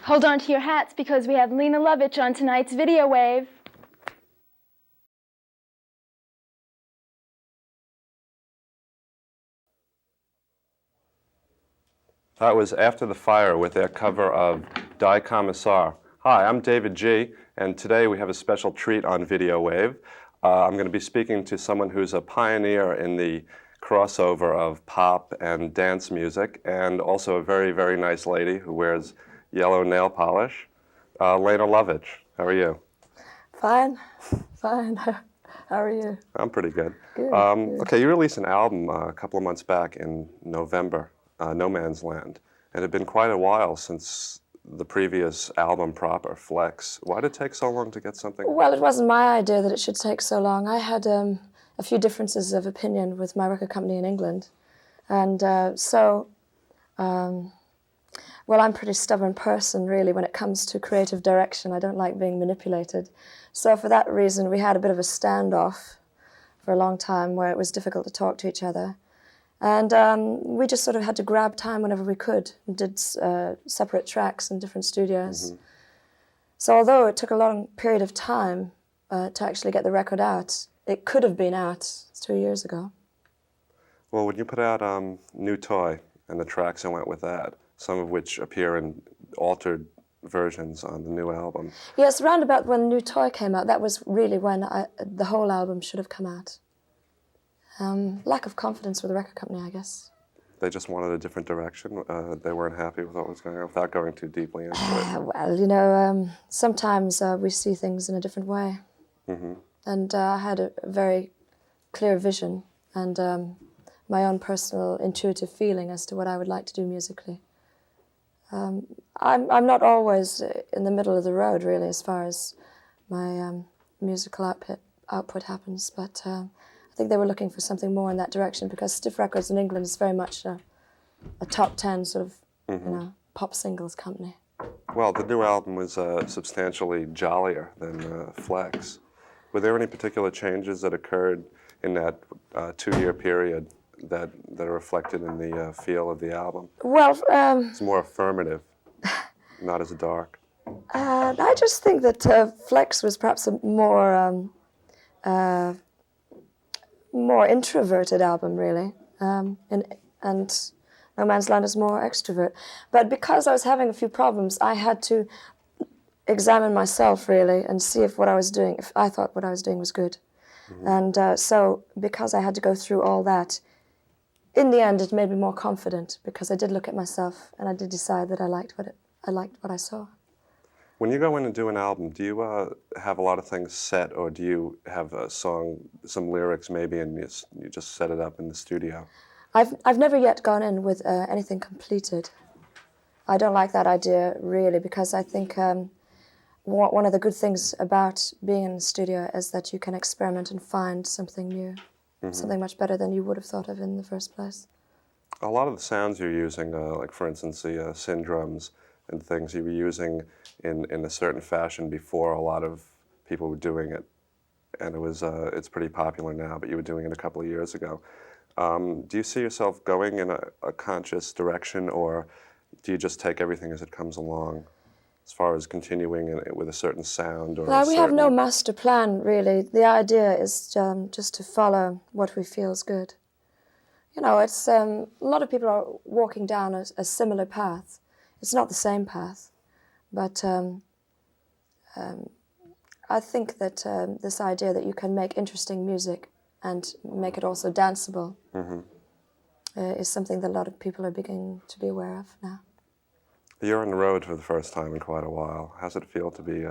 Hold on to your hats because we have Lene Lovich on tonight's Videowave. That was After the Fire with their cover of Der Kommissar. Hi, I'm David G., and today we have a special treat on Videowave. I'm going to be speaking to someone who's a pioneer in the crossover of pop and dance music, and also a very, very nice lady who wears yellow nail polish. Lene Lovich, how are you? Fine, fine. How are you? I'm pretty good. Good, good. Okay, you released an album a couple of months back in November, No Man's Land. It had been quite a while since the previous album proper, Flex. Why did it take so long to get something? Well, it wasn't my idea that it should take so long. I had a few differences of opinion with my record company in England. And well, I'm a pretty stubborn person, really, when it comes to creative direction. I don't like being manipulated. So for that reason, we had a bit of a standoff for a long time where it was difficult to talk to each other. And we just sort of had to grab time whenever we could and did separate tracks in different studios. Mm-hmm. So although it took a long period of time to actually get the record out, it could have been out 2 years ago. Well, when you put out New Toy and the tracks that went with that, some of which appear in altered versions on the new album. Yes, round about when New Toy came out, that was really when the whole album should have come out. Lack of confidence with the record company, I guess. They just wanted a different direction? They weren't happy with what was going on, without going too deeply into it? Well, you know, sometimes we see things in a different way. Mm-hmm. And I had a very clear vision and my own personal intuitive feeling as to what I would like to do musically. I'm not always in the middle of the road, really, as far as my musical output happens, but I think they were looking for something more in that direction because Stiff Records in England is very much a top 10 sort of mm-hmm. you know, pop singles company. Well, the new album was substantially jollier than Flex. Were there any particular changes that occurred in that 2-year period that are reflected in the feel of the album? Well, it's more affirmative, not as dark. I just think that Flex was perhaps a more introverted album, really, and No Man's Land is more extrovert. But because I was having a few problems, I had to examine myself, really, and see if what I was doing, if I thought what I was doing was good. Mm-hmm. And so because I had to go through all that, in the end, it made me more confident because I did look at myself and I did decide that I liked what I saw. When you go in and do an album, do you have a lot of things set, or do you have a song, some lyrics maybe, and you just set it up in the studio? I've never yet gone in with anything completed. I don't like that idea, really, because I think one of the good things about being in the studio is that you can experiment and find something new. Mm-hmm. Something much better than you would have thought of in the first place. A lot of the sounds you're using, like for instance the syn drums and things you were using in a certain fashion before a lot of people were doing it, and it's pretty popular now, but you were doing it a couple of years ago. Do you see yourself going in a conscious direction, or do you just take everything as it comes along, as far as continuing with a certain sound? Or we have no master plan, really. The idea is just to follow what we feel is good. You know, it's a lot of people are walking down a similar path. It's not the same path, but I think that this idea that you can make interesting music and make it also danceable mm-hmm. Is something that a lot of people are beginning to be aware of now. You're on the road for the first time in quite a while. How's it feel to be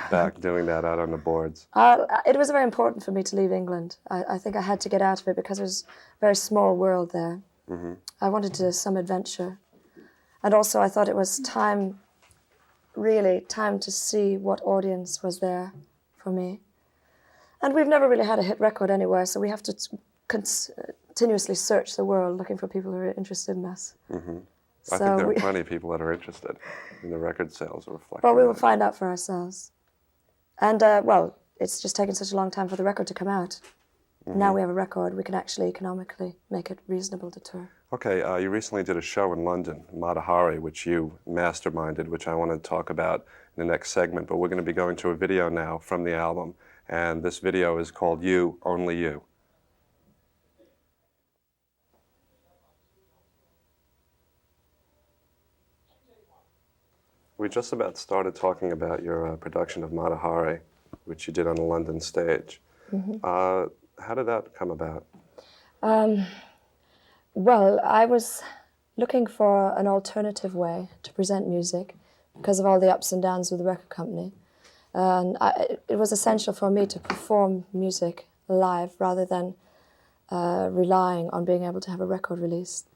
back doing that out on the boards? It was very important for me to leave England. I think I had to get out of it because it was a very small world there. Mm-hmm. I wanted some adventure. And also I thought it was time to see what audience was there for me. And we've never really had a hit record anywhere, so we have to continuously search the world looking for people who are interested in us. Mm-hmm. I think there are plenty of people that are interested in the record sales reflect. Well, we will find out for ourselves. And, well, it's just taken such a long time for the record to come out. Mm-hmm. Now we have a record, we can actually economically make it reasonable to tour. Okay, you recently did a show in London, Mata Hari, which you masterminded, which I want to talk about in the next segment, but we're going to be going to a video now from the album, and this video is called You, Only You. We just about started talking about your production of Mata Hari, which you did on the London stage. How did that come about? Well, I was looking for an alternative way to present music because of all the ups and downs with the record company. And it was essential for me to perform music live rather than relying on being able to have a record released.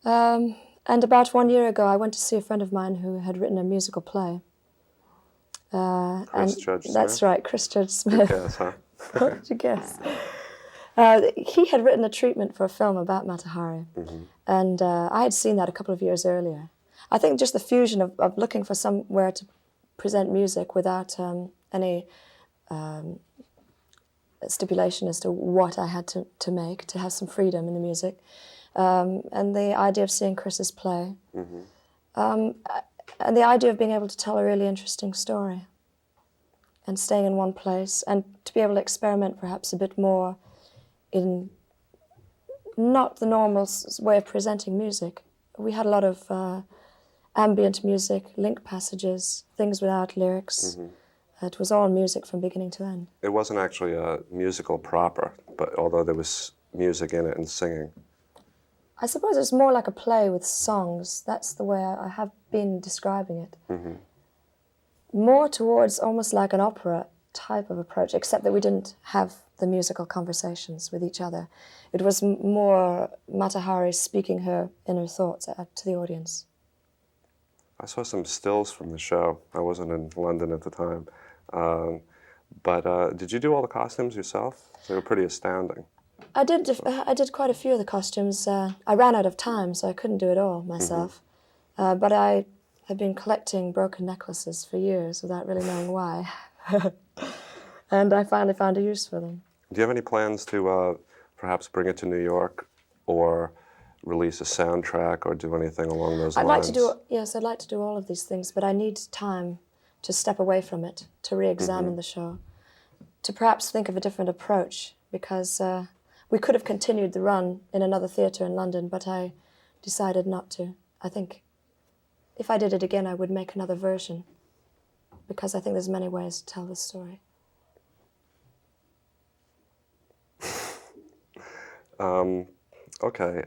And about 1 year ago, I went to see a friend of mine who had written a musical play. Chris Judge Smith? That's right, Chris Judge Smith. Yes, huh? What did you guess? He had written a treatment for a film about Mata Hari, and I had seen that a couple of years earlier. I think just the fusion of looking for somewhere to present music without any stipulation as to what I had to make, to have some freedom in the music, and the idea of seeing Chris's play, and the idea of being able to tell a really interesting story and staying in one place and to be able to experiment perhaps a bit more in not the normal way of presenting music. We had a lot of ambient music, link passages, things without lyrics. It was all music from beginning to end. It wasn't actually a musical proper, but although there was music in it and singing. I suppose it's more like a play with songs. That's the way I have been describing it. More towards almost like an opera type of approach, except that we didn't have the musical conversations with each other. It was more Mata Hari speaking her inner thoughts to the audience. I saw some stills from the show. I wasn't in London at the time. But did you do all the costumes yourself? They were pretty astounding. I did quite a few of the costumes. I ran out of time, so I couldn't do it all myself. But I had been collecting broken necklaces for years without really knowing why. And I finally found a use for them. Do you have any plans to perhaps bring it to New York or release a soundtrack or do anything along those lines? I'd like to do all of these things, but I need time to step away from it, to re-examine the show, to perhaps think of a different approach, because we could have continued the run in another theatre in London, but I decided not to. I think if I did it again, I would make another version, because I think there's many ways to tell this story. Okay.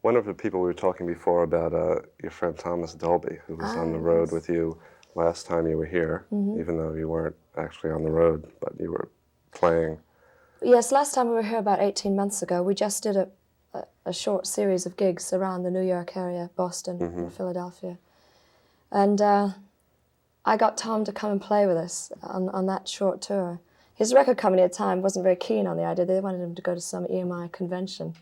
One of the people we were talking before about, your friend Thomas Dolby, who was on the road with you last time you were here, even though you weren't actually on the road, but you were playing. Yes, last time we were here about 18 months ago, we just did a short series of gigs around the New York area, Boston and Philadelphia. And I got Tom to come and play with us on that short tour. His record company at the time wasn't very keen on the idea. They wanted him to go to some EMI convention.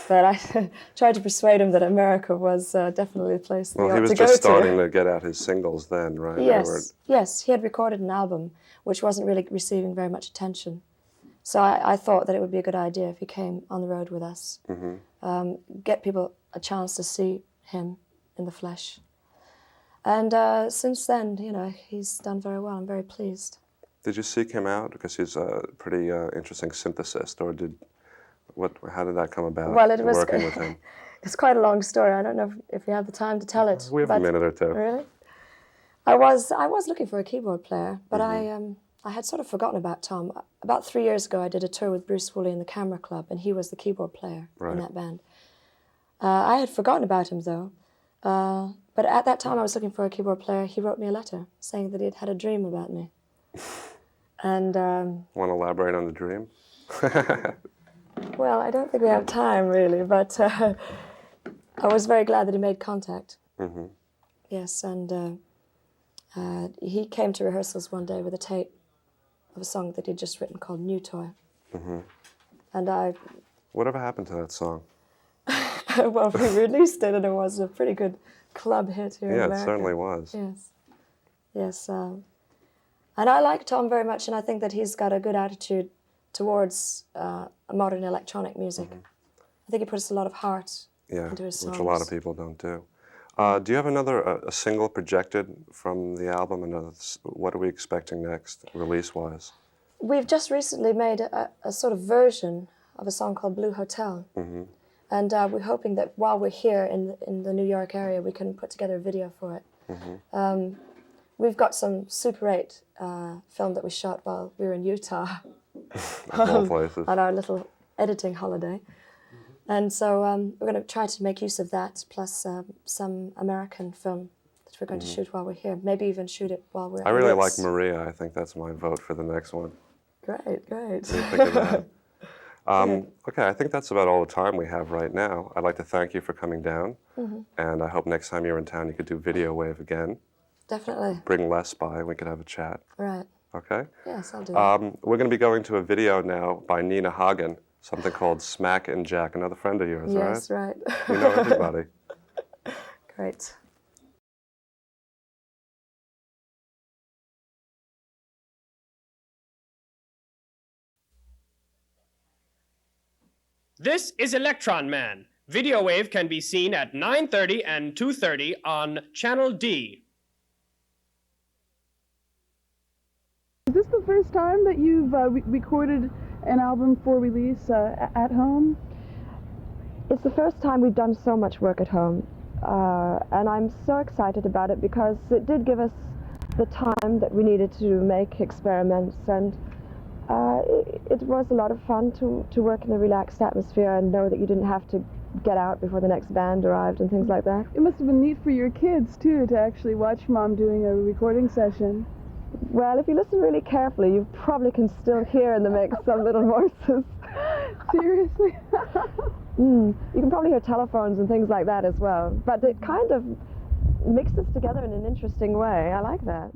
But I tried to persuade him that America was definitely the place that he ought to go to. Well, he was just starting to get out his singles then, right? Yes, he had recorded an album which wasn't really receiving very much attention. So I thought that it would be a good idea if he came on the road with us, get people a chance to see him in the flesh. And since then, you know, he's done very well. I'm very pleased. Did you seek him out because he's a pretty interesting synthesist, or how did that come about? Well, it was working with him. It's quite a long story. I don't know if you have the time to tell it. We have a minute or two. Really? I was looking for a keyboard player, but I had sort of forgotten about Tom. About 3 years ago, I did a tour with Bruce Woolley and the Camera Club, and he was the keyboard player in that band. I had forgotten about him, though. But at that time I was looking for a keyboard player. He wrote me a letter saying that he had had a dream about me. And want to elaborate on the dream? Well, I don't think we have time, really, but I was very glad that he made contact. Yes, and he came to rehearsals one day with a tape of a song that he'd just written called New Toy. And Whatever happened to that song? well, we released it, and it was a pretty good club hit here in America. Yeah, it certainly was. Yes. And I like Tom very much, and I think that he's got a good attitude towards modern electronic music. I think he puts a lot of heart into his songs. Which a lot of people don't do. Do you have another a single projected from the album? And what are we expecting next, release-wise? We've just recently made a sort of version of a song called Blue Hotel. Mm-hmm. And we're hoping that while we're here in the New York area, we can put together a video for it. Mm-hmm. We've got some Super 8 film that we shot while we were in Utah. Of all places. On our little editing holiday. And so we're going to try to make use of that, plus some American film that we're going to shoot while we're here. Maybe even shoot it while we're I really like Maria. I think that's my vote for the next one. Great, great. What do you think of that? Okay, I think that's about all the time we have right now. I'd like to thank you for coming down. And I hope next time you're in town you could do Videowave again. Definitely. Bring Les by, we could have a chat. Right. Okay? Yes, I'll do it. We're going to be going to a video now by Nina Hagen, something called Smack Jack, another friend of yours, right? Yes, right. You know everybody. Great. This is Electron Man. Videowave can be seen at 9:30 and 2:30 on Channel D. Is this the first time that you've recorded an album for release at home? It's the first time we've done so much work at home, and I'm so excited about it because it did give us the time that we needed to make experiments, and it was a lot of fun to work in a relaxed atmosphere and know that you didn't have to get out before the next band arrived and things like that. It must have been neat for your kids too to actually watch Mom doing a recording session. Well, if you listen really carefully, you probably can still hear in the mix some little voices. Seriously? You can probably hear telephones and things like that as well. But it kind of mixes together in an interesting way. I like that.